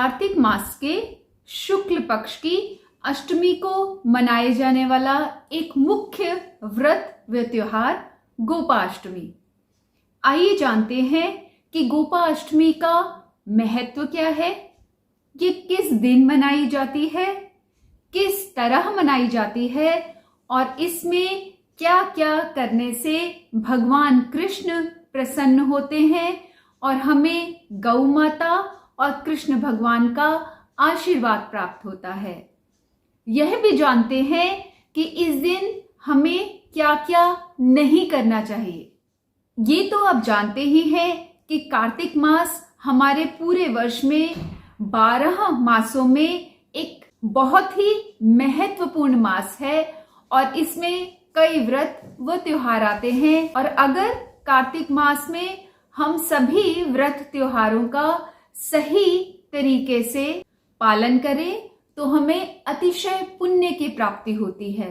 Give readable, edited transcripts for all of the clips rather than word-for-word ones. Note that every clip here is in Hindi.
कार्तिक मास के शुक्ल पक्ष की अष्टमी को मनाए जाने वाला एक मुख्य व्रत व त्योहार गोपाष्टमी। आइए जानते हैं कि गोपाष्टमी का महत्व क्या है, ये किस दिन मनाई जाती है, किस तरह मनाई जाती है और इसमें क्या क्या करने से भगवान कृष्ण प्रसन्न होते हैं और हमें गौ माता और कृष्ण भगवान का आशीर्वाद प्राप्त होता है। यह भी जानते हैं कि इस दिन हमें क्या क्या नहीं करना चाहिए। ये तो आप जानते ही हैं कि कार्तिक मास हमारे पूरे वर्ष में 12 मासों में एक बहुत ही महत्वपूर्ण मास है और इसमें कई व्रत व त्योहार आते हैं। और अगर कार्तिक मास में हम सभी व्रत त्योहारों का सही तरीके से पालन करें तो हमें अतिशय पुण्य की प्राप्ति होती है।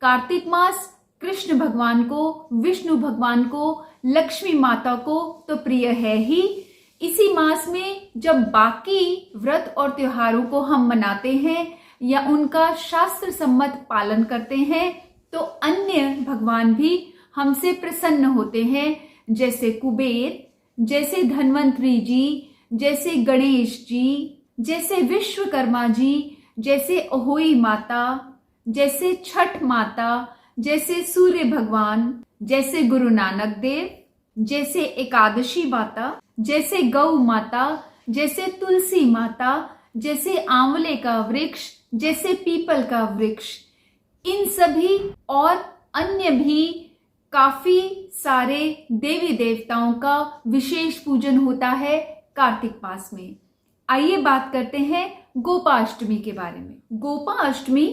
कार्तिक मास कृष्ण भगवान को, विष्णु भगवान को, लक्ष्मी माता को तो प्रिय है ही। इसी मास में जब बाकी व्रत और त्योहारों को हम मनाते हैं या उनका शास्त्र सम्मत पालन करते हैं तो अन्य भगवान भी हमसे प्रसन्न होते हैं, जैसे कुबेर, जैसे धन्वंतरी जी, जैसे गणेश जी, जैसे विश्वकर्मा जी, जैसे अहोई माता, जैसे छठ माता, जैसे सूर्य भगवान, जैसे गुरु नानक देव, जैसे एकादशी माता, जैसे गौ माता, जैसे तुलसी माता, जैसे आंवले का वृक्ष, जैसे पीपल का वृक्ष। इन सभी और अन्य भी काफी सारे देवी देवताओं का विशेष पूजन होता है कार्तिक मास में। आइए बात करते हैं गोपाष्टमी के बारे में। गोपाष्टमी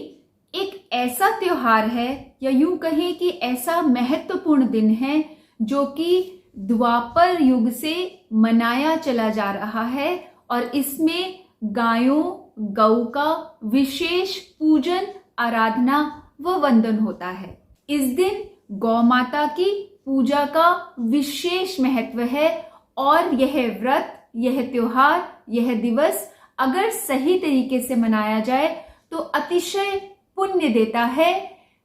एक ऐसा त्योहार है या यूं कहें कि ऐसा महत्वपूर्ण दिन है जो कि द्वापर युग से मनाया चला जा रहा है और इसमें गायों, गौ का विशेष पूजन, आराधना व वंदन होता है। इस दिन गौ माता की पूजा का विशेष महत्व है और यह व्रत, यह त्योहार, यह दिवस अगर सही तरीके से मनाया जाए तो अतिशय पुण्य देता है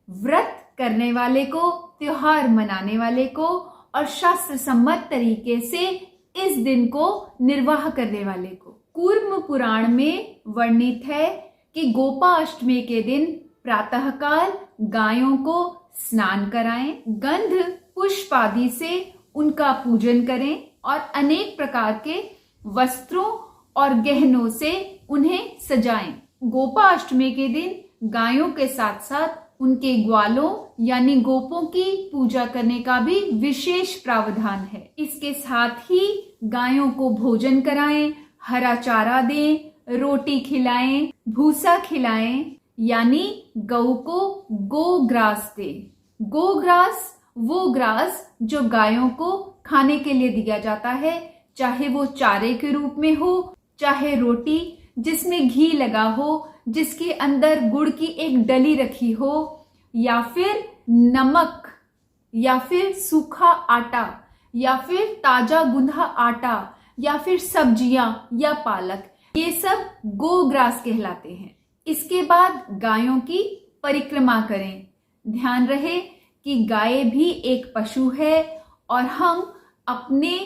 व्रत करने वाले को, त्योहार मनाने वाले को और शास्त्र सम्मत तरीके से इस दिन को निर्वाह करने वाले को। कूर्म पुराण में वर्णित है कि गोपाष्टमी के दिन प्रातःकाल गायों को स्नान कराएं, गंध पुष्प आदि से उनका पूजन करें और अनेक प्रकार के वस्त्रों और गहनों से उन्हें सजाएं। गोपाष्टमी के दिन गायों के साथ साथ उनके ग्वालों यानी गोपों की पूजा करने का भी विशेष प्रावधान है। इसके साथ ही गायों को भोजन कराएं, हरा चारा दें, रोटी खिलाएं, भूसा खिलाएं यानी गौ को गोग्रास दें। गोग्रास वो ग्रास जो गायों को खाने के लिए दिया जाता है, चाहे वो चारे के रूप में हो, चाहे रोटी जिसमें घी लगा हो, जिसके अंदर गुड़ की एक डली रखी हो, या फिर नमक, या फिर सूखा आटा, या फिर ताजा गुंधा आटा, या फिर सब्जियां या पालक, ये सब गोग्रास कहलाते हैं। इसके बाद गायों की परिक्रमा करें। ध्यान रहे कि गाय भी एक पशु है और हम अपने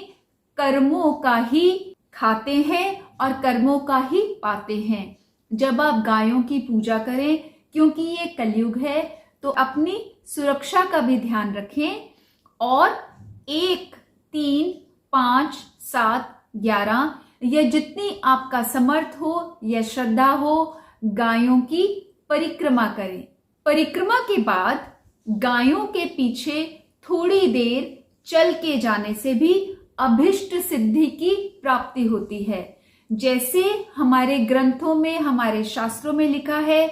कर्मों का ही खाते हैं और कर्मों का ही पाते हैं। जब आप गायों की पूजा करें, क्योंकि ये कलयुग है, तो अपनी सुरक्षा का भी ध्यान रखें और 1, 3, 5, 7, 11 या जितनी आपका समर्थ हो या श्रद्धा हो, गायों की परिक्रमा करें। परिक्रमा के बाद गायों के पीछे थोड़ी देर चल के जाने से भी अभिष्ट सिद्धि की प्राप्ति होती है। जैसे हमारे ग्रंथों में, हमारे शास्त्रों में लिखा है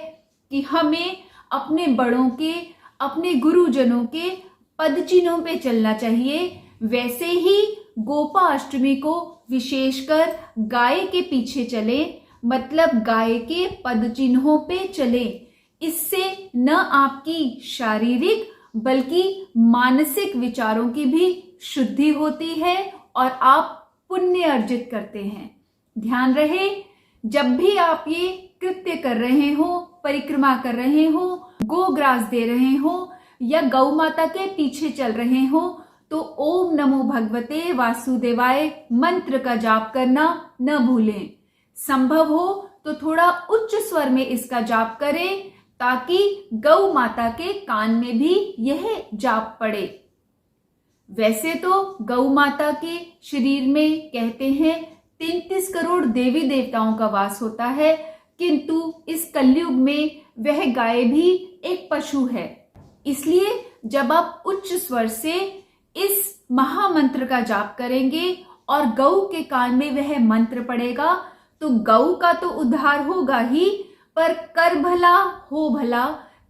कि हमें अपने बड़ों के, अपने गुरुजनों के पद चिन्हों पे चलना चाहिए, वैसे ही गोपाष्टमी को विशेषकर गाय के पीछे चले, मतलब गाय के पद चिन्हों पे चले। इससे न आपकी शारीरिक बल्कि मानसिक विचारों की भी शुद्धि होती है और आप पुण्य अर्जित करते हैं। ध्यान रहे, जब भी आप ये कृत्य कर रहे हो, परिक्रमा कर रहे हो, गोग्रास दे रहे हो या गौ माता के पीछे चल रहे हो, तो ओम नमो भगवते वासुदेवाय मंत्र का जाप करना न भूलें। संभव हो तो थोड़ा उच्च स्वर में इसका जाप करें ताकि गौ माता के कान में भी यह जाप पड़े। वैसे तो गौ माता के शरीर में कहते हैं 33 करोड़ देवी देवताओं का वास होता है, किंतु इस कलयुग में वह गाय भी एक पशु है। इसलिए जब आप उच्च स्वर से इस महामंत्र का जाप करेंगे और गौ के कान में वह मंत्र पड़ेगा तो गौ का तो उद्धार होगा ही, पर कर भला हो भला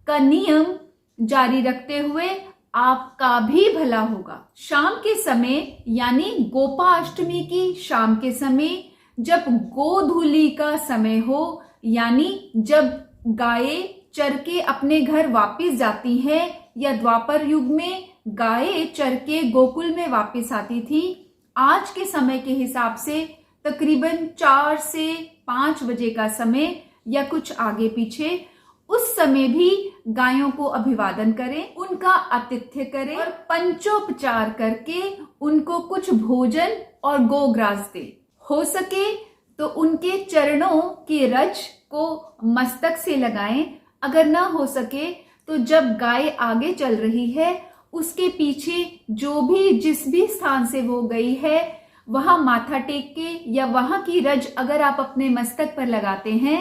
का नियम जारी रखते हुए आपका भी भला होगा। शाम के समय यानी गोपाष्टमी की शाम के समय जब गोधूली का समय हो, यानी जब गायें चर के अपने घर वापस जाती हैं, या द्वापर युग में गायें चर के गोकुल में वापस आती थी, आज के समय के हिसाब से तकरीबन 4 से 5 बजे का समय या कुछ आगे पीछे, उस समय भी गायों को अभिवादन करें, उनका आतिथ्य करें और पंचोपचार करके उनको कुछ भोजन और गोग्रास दें। हो सके तो उनके चरणों के रज को मस्तक से लगाएं। अगर ना हो सके तो जब गाय आगे चल रही है उसके पीछे जो भी जिस भी स्थान से वो गई है वहां माथा टेक के या वहां की रज अगर आप अपने मस्तक पर लगाते हैं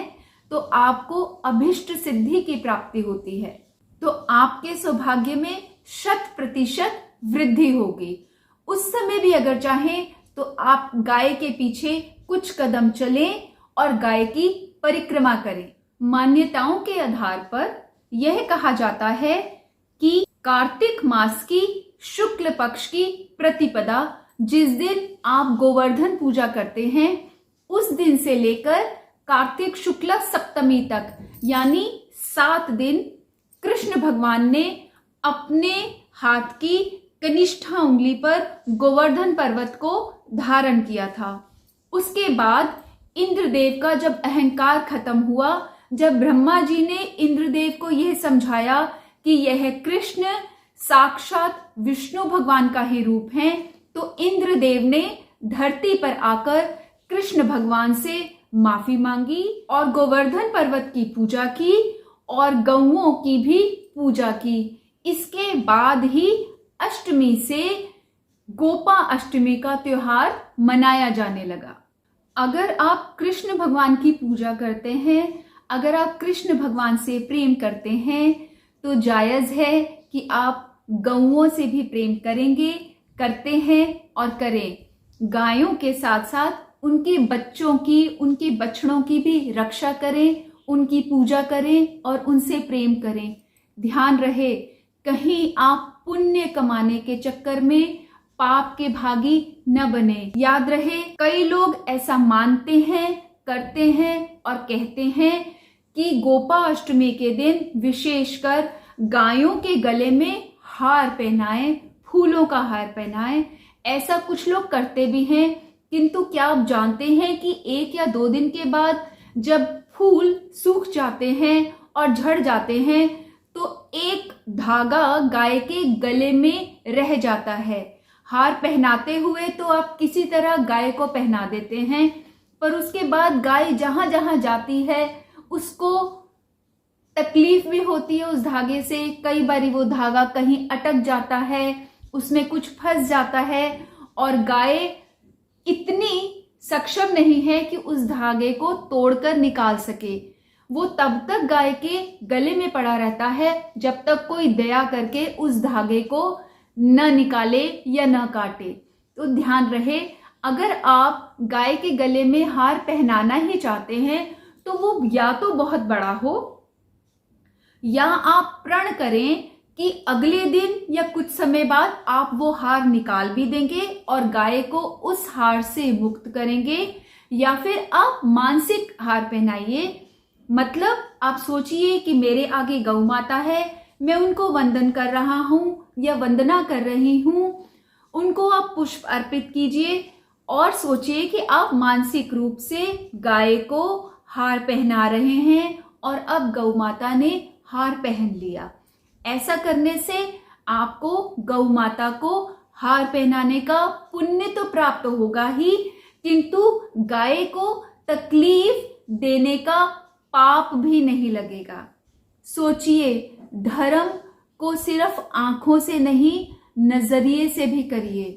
तो आपको अभिष्ट सिद्धि की प्राप्ति होती है, तो आपके सौभाग्य में 100% वृद्धि होगी। उस समय भी अगर चाहें तो आप गाय के पीछे कुछ कदम चलें और गाय की परिक्रमा करें। मान्यताओं के आधार पर यह कहा जाता है कि कार्तिक मास की शुक्ल पक्ष की प्रतिपदा, जिस दिन आप गोवर्धन पूजा करते हैं, उस दिन से लेकर कार्तिक शुक्ल सप्तमी तक यानी 7 दिन कृष्ण भगवान ने अपने हाथ की कनिष्ठा उंगली पर गोवर्धन पर्वत को धारण किया था। उसके बाद इंद्रदेव का जब अहंकार खत्म हुआ, जब ब्रह्मा जी ने इंद्रदेव को यह समझाया कि यह कृष्ण साक्षात विष्णु भगवान का ही रूप है, तो इंद्रदेव ने धरती पर आकर कृष्ण भगवान से माफी मांगी और गोवर्धन पर्वत की पूजा की और गौओं की भी पूजा की। इसके बाद ही अष्टमी से गोपा अष्टमी का त्योहार मनाया जाने लगा। अगर आप कृष्ण भगवान की पूजा करते हैं, अगर आप कृष्ण भगवान से प्रेम करते हैं, तो जायज है कि आप गौओं से भी प्रेम करेंगे, करते हैं और करें। गायों के साथ साथ उनके बच्चों की, उनके बछड़ों की भी रक्षा करें, उनकी पूजा करें और उनसे प्रेम करें। ध्यान रहे कहीं आप पुण्य कमाने के चक्कर में पाप के भागी न बने। याद रहे कई लोग ऐसा मानते हैं, करते हैं और कहते हैं कि गोपा अष्टमी के दिन विशेषकर गायों के गले में हार पहनाएं, फूलों का हार पहनाएं। ऐसा कुछ लोग करते भी हैं, किंतु क्या आप जानते हैं कि 1 या 2 दिन के बाद जब फूल सूख जाते हैं और झड़ जाते हैं तो एक धागा गाय के गले में रह जाता है। हार पहनाते हुए तो आप किसी तरह गाय को पहना देते हैं, पर उसके बाद गाय जहां जहां जाती है उसको तकलीफ भी होती है उस धागे से। कई बार वो धागा कहीं अटक जाता है, उसमें कुछ फंस जाता है और गाय इतनी सक्षम नहीं है कि उस धागे को तोड़कर निकाल सके। वो तब तक गाय के गले में पड़ा रहता है जब तक कोई दया करके उस धागे को न निकाले या न काटे। तो ध्यान रहे अगर आप गाय के गले में हार पहनाना ही चाहते हैं तो वो या तो बहुत बड़ा हो या आप प्रण करें कि अगले दिन या कुछ समय बाद आप वो हार निकाल भी देंगे और गाय को उस हार से मुक्त करेंगे, या फिर आप मानसिक हार पहनाइए। मतलब आप सोचिए कि मेरे आगे गौ माता है, मैं उनको वंदन कर रहा हूं या वंदना कर रही हूं, उनको आप पुष्प अर्पित कीजिए, और सोचिए कि आप मानसिक रूप से गाय को हार पहना रहे हैं और अब गौ माता ने हार पहन लिया। ऐसा करने से आपको गौ माता को हार पहनाने का पुण्य तो प्राप्त होगा ही, किंतु गाय को तकलीफ देने का पाप भी नहीं लगेगा। सोचिए, धर्म को सिर्फ आंखों से नहीं, नजरिए से भी करिए।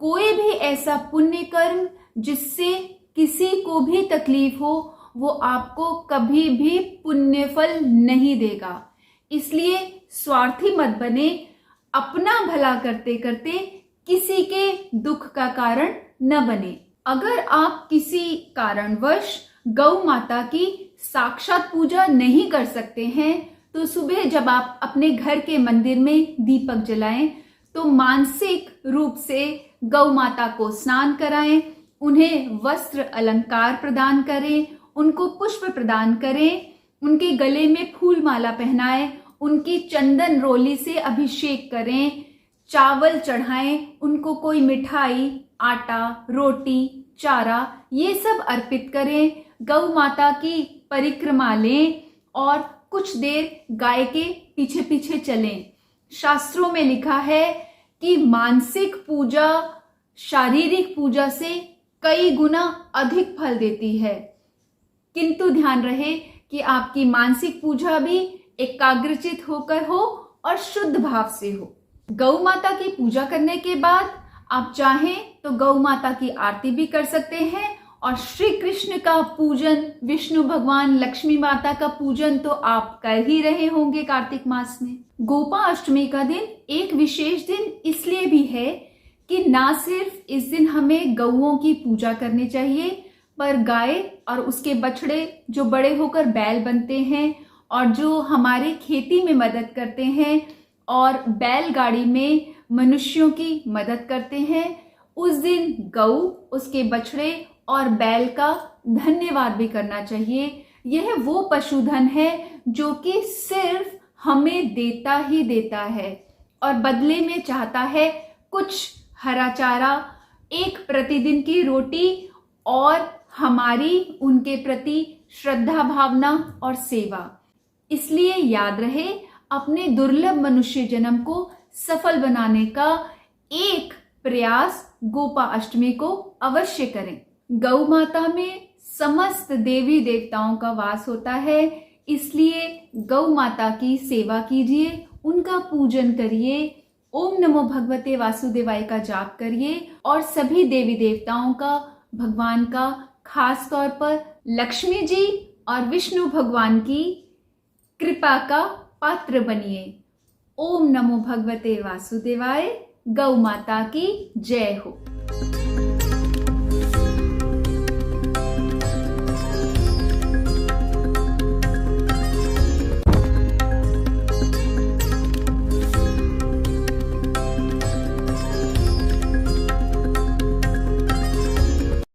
कोई भी ऐसा पुण्य कर्म जिससे किसी को भी तकलीफ हो, वो आपको कभी भी पुण्य फल नहीं देगा। इसलिए स्वार्थी मत बने, अपना भला करते करते किसी के दुख का कारण न बने। अगर आप किसी कारणवश गौ माता की साक्षात पूजा नहीं कर सकते हैं, तो सुबह जब आप अपने घर के मंदिर में दीपक जलाएं, तो मानसिक रूप से गौ माता को स्नान कराएं, उन्हें वस्त्र अलंकार प्रदान करें, उनको पुष्प प्रदान करें, उनके गले में फूल माला पहनाएं, उनकी चंदन रोली से अभिषेक करें, चावल चढ़ाएं, उनको कोई मिठाई, आटा, रोटी, चारा ये सब अर्पित करें, गौ माता की परिक्रमा लें और कुछ देर गाय के पीछे पीछे चलें। शास्त्रों में लिखा है कि मानसिक पूजा शारीरिक पूजा से कई गुना अधिक फल देती है, किंतु ध्यान रहे कि आपकी मानसिक पूजा भी एकाग्रचित होकर हो और शुद्ध भाव से हो। गौ माता की पूजा करने के बाद आप चाहें तो गौ माता की आरती भी कर सकते हैं और श्री कृष्ण का पूजन, विष्णु भगवान, लक्ष्मी माता का पूजन तो आप कर ही रहे होंगे कार्तिक मास में। गोपा अष्टमी का दिन एक विशेष दिन इसलिए भी है कि ना सिर्फ इस दिन हमें गौओं की पूजा करनी चाहिए, पर गाय और उसके बछड़े जो बड़े होकर बैल बनते हैं और जो हमारे खेती में मदद करते हैं और बैलगाड़ी में मनुष्यों की मदद करते हैं, उस दिन गौ, उसके बछड़े और बैल का धन्यवाद भी करना चाहिए। यह वो पशुधन है जो कि सिर्फ हमें देता ही देता है और बदले में चाहता है कुछ हरा चारा, एक प्रतिदिन की रोटी और हमारी उनके प्रति श्रद्धा भावना और सेवा। इसलिए याद रहे, अपने दुर्लभ मनुष्य जन्म को सफल बनाने का एक प्रयास गोपा अष्टमी को अवश्य करें। गौ माता में समस्त देवी देवताओं का वास होता है, इसलिए गौ माता की सेवा कीजिए, उनका पूजन करिए, ओम नमो भगवते वासुदेवाय का जाप करिए और सभी देवी देवताओं का, भगवान का, खास तौर पर लक्ष्मी जी और विष्णु भगवान की कृपा का पात्र बनिए। ओम नमो भगवते वासुदेवाय। गौ माता की जय हो।